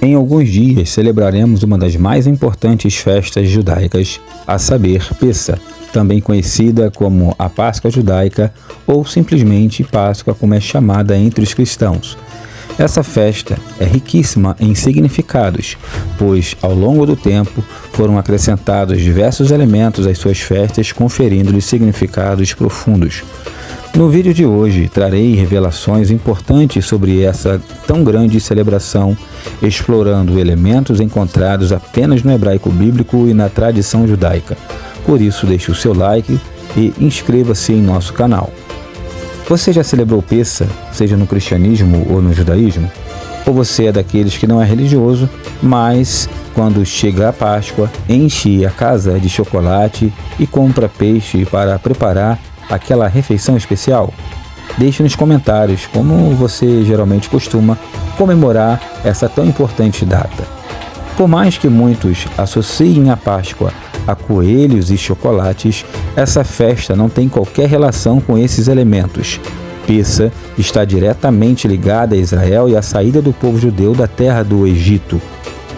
Em alguns dias celebraremos uma das mais importantes festas judaicas, a saber, Pessa, também conhecida como a Páscoa judaica ou simplesmente Páscoa, como é chamada entre os cristãos. Essa festa é riquíssima em significados, pois ao longo do tempo foram acrescentados diversos elementos às suas festas, conferindo-lhes significados profundos. No vídeo de hoje trarei revelações importantes sobre essa tão grande celebração, explorando elementos encontrados apenas no hebraico bíblico e na tradição judaica. Por isso deixe o seu like e inscreva-se em nosso canal. Você já celebrou Pessa, seja no cristianismo ou no judaísmo? Ou você é daqueles que não é religioso, mas quando chega a Páscoa, enche a casa de chocolate e compra peixe para preparar aquela refeição especial? Deixe nos comentários como você geralmente costuma comemorar essa tão importante data. Por mais que muitos associem a Páscoa a coelhos e chocolates, essa festa não tem qualquer relação com esses elementos. Pessa está diretamente ligada a Israel e à saída do povo judeu da terra do Egito.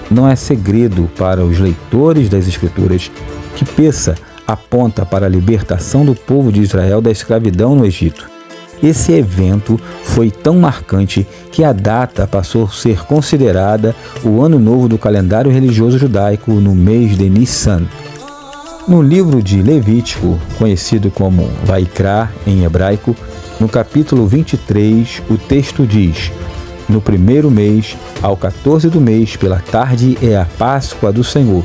Não é segredo para os leitores das Escrituras que Pessa aponta para a libertação do povo de Israel da escravidão no Egito. Esse evento foi tão marcante que a data passou a ser considerada o ano novo do calendário religioso judaico no mês de Nissan. No livro de Levítico, conhecido como Vaikra em hebraico, no capítulo 23, o texto diz: no primeiro mês, ao 14 do mês, pela tarde, é a Páscoa do Senhor.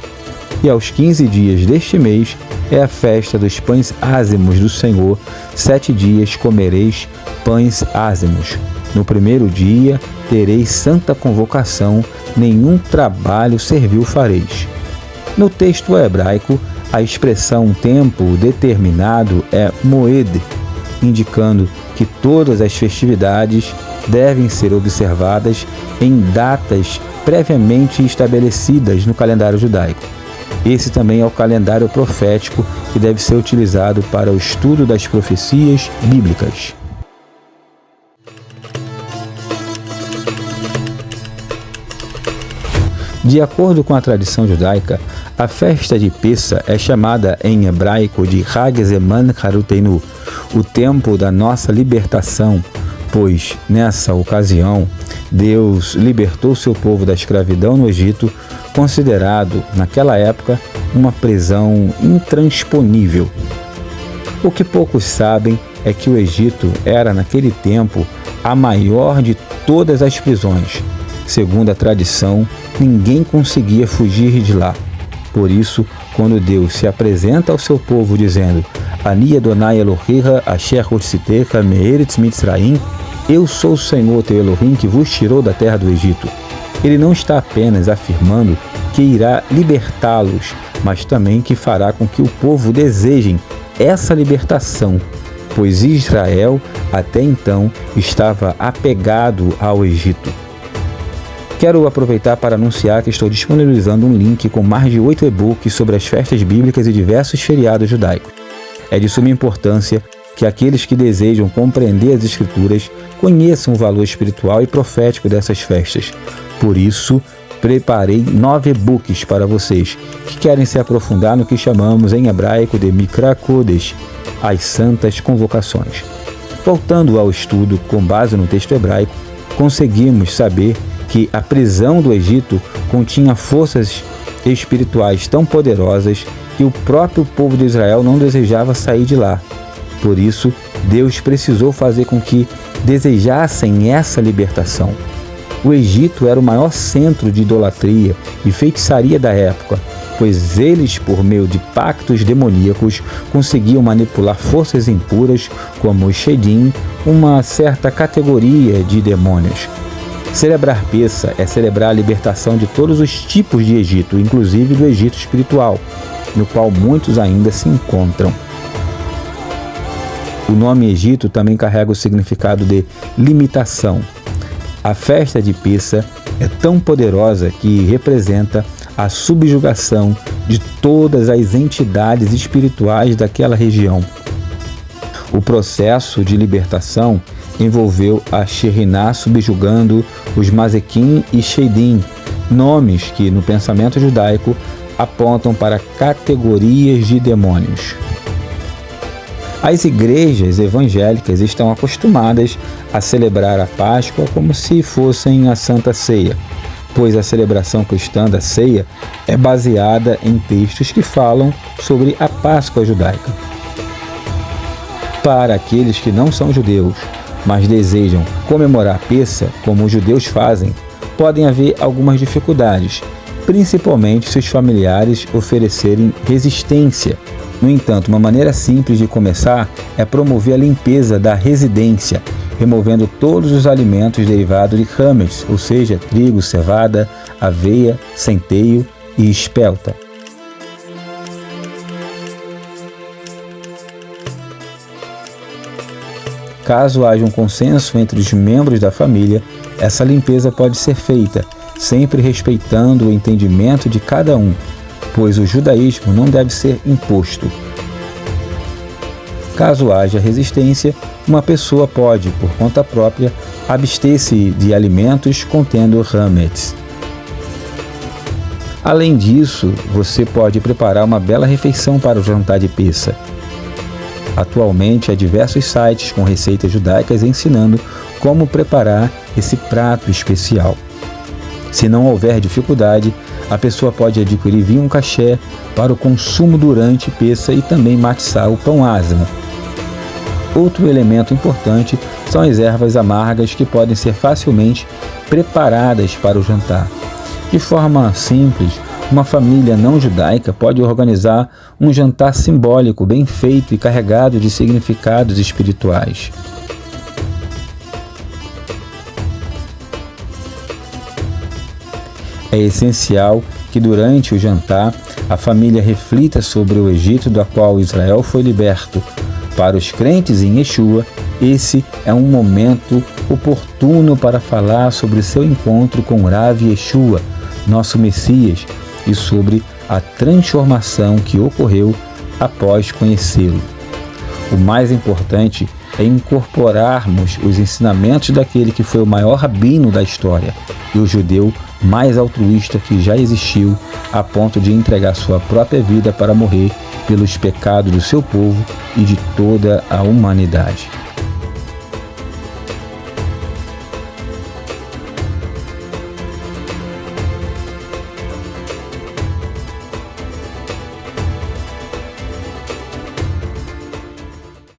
E aos 15 dias deste mês é a festa dos pães ázimos do Senhor. 7 dias comereis pães ázimos. No primeiro dia tereis santa convocação, nenhum trabalho servil fareis. No texto hebraico, a expressão tempo determinado é moed, indicando que todas as festividades devem ser observadas em datas previamente estabelecidas no calendário judaico. Esse também é o calendário profético que deve ser utilizado para o estudo das profecias bíblicas. De acordo com a tradição judaica, a festa de Pessa é chamada em hebraico de Hag Zeman Haruteinu, o tempo da nossa libertação, pois nessa ocasião Deus libertou seu povo da escravidão no Egito, considerado naquela época uma prisão intransponível. O que poucos sabem é que o Egito era naquele tempo a maior de todas as prisões. Segundo a tradição, ninguém conseguia fugir de lá. Por isso, quando Deus se apresenta ao seu povo dizendo: Ani Adonai Elohecha asher hotzitecha me'eretz Mitzraim, eu sou o Senhor teu Elohim que vos tirou da terra do Egito, ele não está apenas afirmando que irá libertá-los, mas também que fará com que o povo desejem essa libertação, pois Israel até então estava apegado ao Egito. Quero aproveitar para anunciar que estou disponibilizando um link com mais de 8 e-books sobre as festas bíblicas e diversos feriados judaicos. É de suma importância que aqueles que desejam compreender as Escrituras conheçam o valor espiritual e profético dessas festas. Por isso, preparei 9 e-books para vocês que querem se aprofundar no que chamamos em hebraico de Mikra Kodesh, as Santas Convocações. Voltando ao estudo com base no texto hebraico, conseguimos saber que a prisão do Egito continha forças espirituais tão poderosas que o próprio povo de Israel não desejava sair de lá. Por isso, Deus precisou fazer com que desejassem essa libertação. O Egito era o maior centro de idolatria e feitiçaria da época, pois eles, por meio de pactos demoníacos, conseguiam manipular forças impuras como os Shedim, uma certa categoria de demônios. Celebrar Pessa é celebrar a libertação de todos os tipos de Egito, inclusive do Egito espiritual, no qual muitos ainda se encontram. O nome Egito também carrega o significado de limitação. A festa de Pessa é tão poderosa que representa a subjugação de todas as entidades espirituais daquela região. O processo de libertação envolveu a Shekhinah subjugando os Mazequim e Shedim, nomes que no pensamento judaico apontam para categorias de demônios. As igrejas evangélicas estão acostumadas a celebrar a Páscoa como se fossem a Santa Ceia, pois a celebração cristã da ceia é baseada em textos que falam sobre a Páscoa judaica. Para aqueles que não são judeus, mas desejam comemorar Pessa como os judeus fazem, podem haver algumas dificuldades, principalmente se os familiares oferecerem resistência. No entanto, uma maneira simples de começar é promover a limpeza da residência, removendo todos os alimentos derivados de hametz, ou seja, trigo, cevada, aveia, centeio e espelta. Caso haja um consenso entre os membros da família, essa limpeza pode ser feita, sempre respeitando o entendimento de cada um, pois o judaísmo não deve ser imposto. Caso haja resistência, uma pessoa pode, por conta própria, abster-se de alimentos contendo hametz. Além disso, você pode preparar uma bela refeição para o jantar de Pessa. Atualmente, há diversos sites com receitas judaicas ensinando como preparar esse prato especial. Se não houver dificuldade, a pessoa pode adquirir vinho caché para o consumo durante Pessa e também matzá, o pão asmo. Outro elemento importante são as ervas amargas que podem ser facilmente preparadas para o jantar. De forma simples, uma família não judaica pode organizar um jantar simbólico bem feito e carregado de significados espirituais. É essencial que durante o jantar a família reflita sobre o Egito do qual Israel foi liberto. Para os crentes em Yeshua, esse é um momento oportuno para falar sobre seu encontro com Rav Yeshua, nosso Messias, e sobre a transformação que ocorreu após conhecê-lo. O mais importante é incorporarmos os ensinamentos daquele que foi o maior rabino da história e o judeu mais altruísta que já existiu, a ponto de entregar sua própria vida para morrer pelos pecados do seu povo e de toda a humanidade.